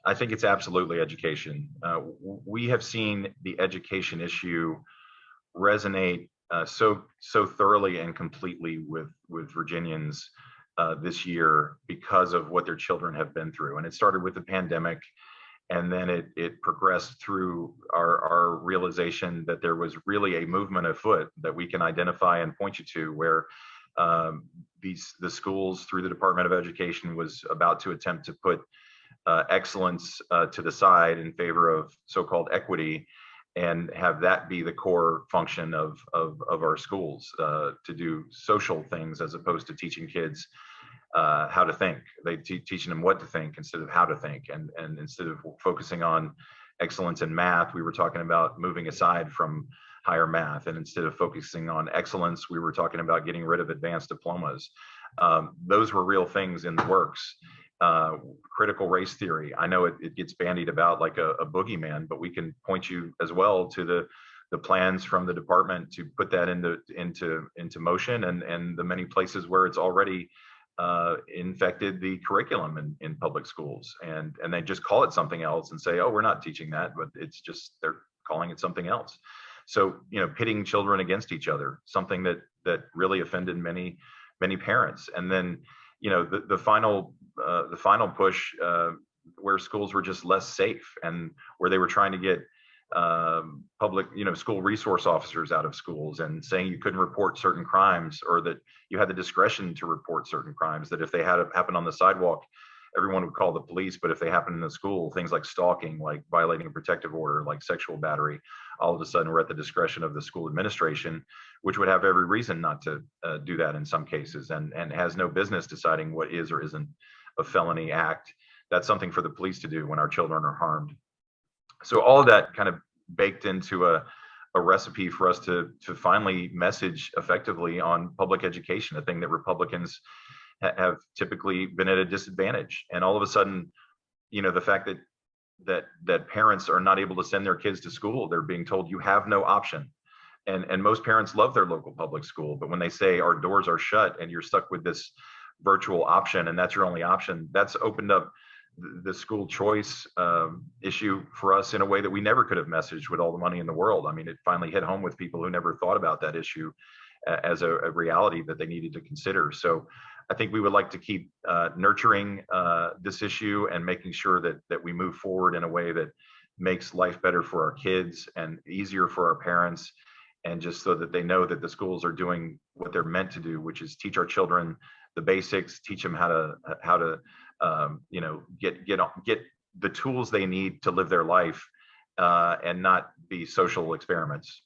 I think it's absolutely education. We have seen the education issue resonate so thoroughly and completely with Virginians this year because of what their children have been through. And it started with the pandemic, and then it progressed through our realization that there was really a movement afoot that we can identify and point you to, where the schools through the Department of Education was about to attempt to put excellence to the side in favor of so-called equity, and have that be the core function of our schools, to do social things as opposed to teaching kids how to think. They teaching them what to think instead of how to think, and instead of focusing on excellence in math, we were talking about moving aside from higher math, and instead of focusing on excellence, we were talking about getting rid of advanced diplomas. Those were real things in the works. Critical race theory, I know it gets bandied about like a boogeyman, but we can point you as well to the plans from the department to put that into motion, and the many places where it's already infected the curriculum in public schools, and they just call it something else and say, oh, we're not teaching that, but it's just they're calling it something else. So, pitting children against each other, something that really offended many parents. And then the final push, where schools were just less safe, and where they were trying to get public, school resource officers out of schools, and saying you couldn't report certain crimes, or that you had the discretion to report certain crimes, that if they had happened on the sidewalk, everyone would call the police, but if they happened in the school, things like stalking, like violating a protective order, like sexual battery, all of a sudden we're at the discretion of the school administration, which would have every reason not to do that in some cases, and has no business deciding what is or isn't a felony act. That's something for the police to do when our children are harmed. So all of that kind of baked into a recipe for us to finally message effectively on public education, a thing that Republicans have typically been at a disadvantage. And all of a sudden, the fact that parents are not able to send their kids to school, they're being told you have no option. And most parents love their local public school, but when they say our doors are shut and you're stuck with this virtual option and that's your only option, that's opened up the school choice issue for us in a way that we never could have messaged with all the money in the world. I mean, it finally hit home with people who never thought about that issue as a reality that they needed to consider. So I think we would like to keep nurturing this issue and making sure that we move forward in a way that makes life better for our kids and easier for our parents, and just so that they know that the schools are doing what they're meant to do, which is teach our children the basics, teach them how to get the tools they need to live their life, and not be social experiments.